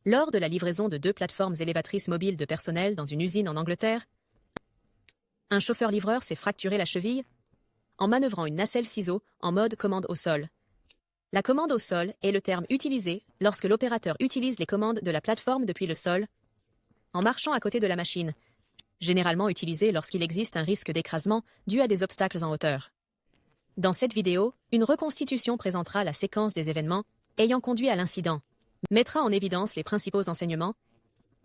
Lors de la livraison de 2 plateformes élévatrices mobiles de personnel dans une usine en Angleterre, un chauffeur-livreur s'est fracturé la cheville en manœuvrant une nacelle ciseau en mode commande au sol. La commande au sol est le terme utilisé lorsque l'opérateur utilise les commandes de la plateforme depuis le sol, en marchant à côté de la machine, généralement utilisé lorsqu'il existe un risque d'écrasement dû à des obstacles en hauteur. Dans cette vidéo, une reconstitution présentera la séquence des événements ayant conduit à l'incident, mettra en évidence les principaux enseignements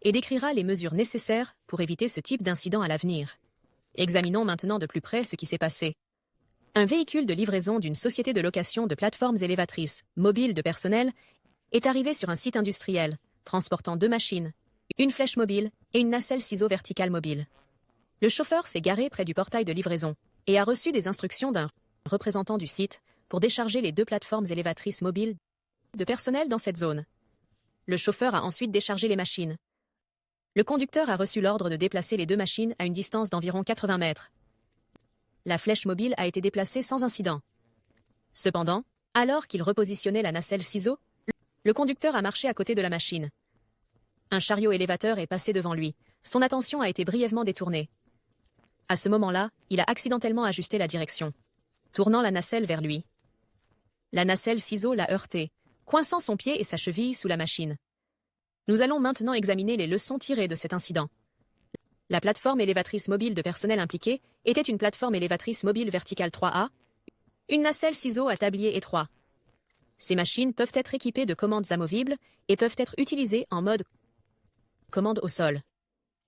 et décrira les mesures nécessaires pour éviter ce type d'incident à l'avenir. Examinons maintenant de plus près ce qui s'est passé. Un véhicule de livraison d'une société de location de plateformes élévatrices mobiles de personnel est arrivé sur un site industriel, transportant 2 machines, une flèche mobile et une nacelle ciseau verticale mobile. Le chauffeur s'est garé près du portail de livraison et a reçu des instructions d'un représentant du site pour décharger les 2 plateformes élévatrices mobiles de personnel dans cette zone. Le chauffeur a ensuite déchargé les machines. Le conducteur a reçu l'ordre de déplacer les 2 machines à une distance d'environ 80 mètres. La flèche mobile a été déplacée sans incident. Cependant, alors qu'il repositionnait la nacelle ciseau, le conducteur a marché à côté de la machine. Un chariot élévateur est passé devant lui. Son attention a été brièvement détournée. À ce moment-là, il a accidentellement ajusté la direction, tournant la nacelle vers lui. La nacelle ciseau l'a heurté, coinçant son pied et sa cheville sous la machine. Nous allons maintenant examiner les leçons tirées de cet incident. La plateforme élévatrice mobile de personnel impliquée était une plateforme élévatrice mobile verticale 3A, une nacelle ciseau à tablier étroit. Ces machines peuvent être équipées de commandes amovibles et peuvent être utilisées en mode commande au sol.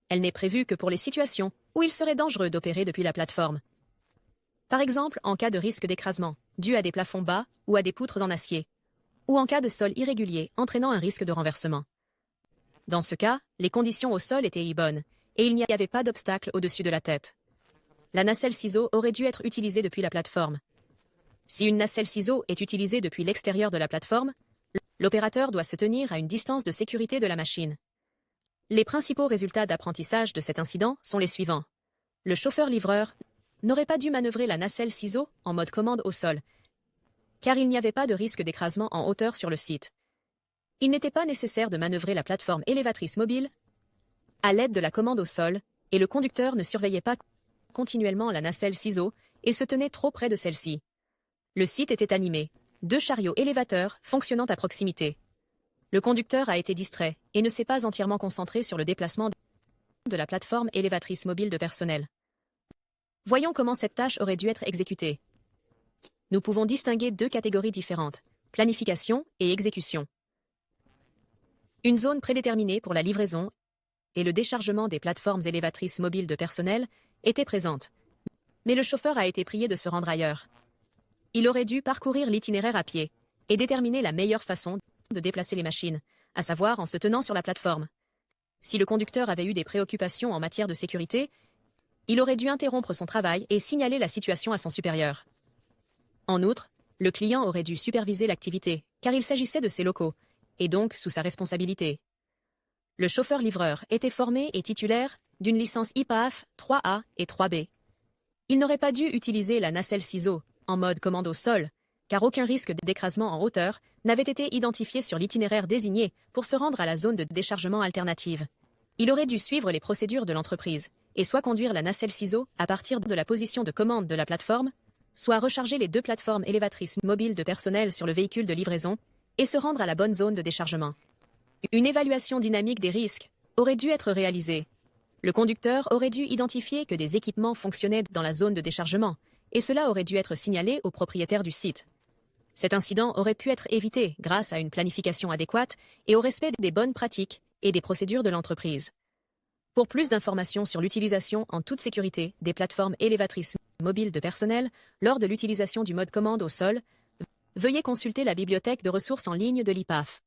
Elle n'est prévue que pour les situations où il serait dangereux d'opérer depuis la plateforme. Par exemple, en cas de risque d'écrasement, dû à des plafonds bas ou à des poutres en acier, ou en cas de sol irrégulier entraînant un risque de renversement. Dans ce cas, les conditions au sol étaient bonnes, et il n'y avait pas d'obstacle au-dessus de la tête. La nacelle ciseau aurait dû être utilisée depuis la plateforme. Si une nacelle ciseau est utilisée depuis l'extérieur de la plateforme, l'opérateur doit se tenir à une distance de sécurité de la machine. Les principaux résultats d'apprentissage de cet incident sont les suivants. Le chauffeur-livreur n'aurait pas dû manœuvrer la nacelle ciseau en mode commande au sol, car il n'y avait pas de risque d'écrasement en hauteur sur le site. Il n'était pas nécessaire de manœuvrer la plateforme élévatrice mobile à l'aide de la commande au sol, et le conducteur ne surveillait pas continuellement la nacelle ciseau et se tenait trop près de celle-ci. Le site était animé, 2 chariots élévateurs fonctionnant à proximité. Le conducteur a été distrait et ne s'est pas entièrement concentré sur le déplacement de la plateforme élévatrice mobile de personnel. Voyons comment cette tâche aurait dû être exécutée. Nous pouvons distinguer 2 catégories différentes, planification et exécution. Une zone prédéterminée pour la livraison et le déchargement des plateformes élévatrices mobiles de personnel était présente, mais le chauffeur a été prié de se rendre ailleurs. Il aurait dû parcourir l'itinéraire à pied et déterminer la meilleure façon de déplacer les machines, à savoir en se tenant sur la plateforme. Si le conducteur avait eu des préoccupations en matière de sécurité, il aurait dû interrompre son travail et signaler la situation à son supérieur. En outre, le client aurait dû superviser l'activité, car il s'agissait de ses locaux, et donc sous sa responsabilité. Le chauffeur-livreur était formé et titulaire d'une licence IPAF 3A et 3B. Il n'aurait pas dû utiliser la nacelle ciseau en mode commande au sol, car aucun risque d'écrasement en hauteur n'avait été identifié sur l'itinéraire désigné pour se rendre à la zone de déchargement alternative. Il aurait dû suivre les procédures de l'entreprise, et soit conduire la nacelle ciseau à partir de la position de commande de la plateforme, soit recharger les 2 plateformes élévatrices mobiles de personnel sur le véhicule de livraison, et se rendre à la bonne zone de déchargement. Une évaluation dynamique des risques aurait dû être réalisée. Le conducteur aurait dû identifier que des équipements fonctionnaient dans la zone de déchargement, et cela aurait dû être signalé au propriétaire du site. Cet incident aurait pu être évité grâce à une planification adéquate et au respect des bonnes pratiques et des procédures de l'entreprise. Pour plus d'informations sur l'utilisation en toute sécurité des plateformes élévatrices mobiles de personnel lors de l'utilisation du mode commande au sol, veuillez consulter la bibliothèque de ressources en ligne de l'IPAF.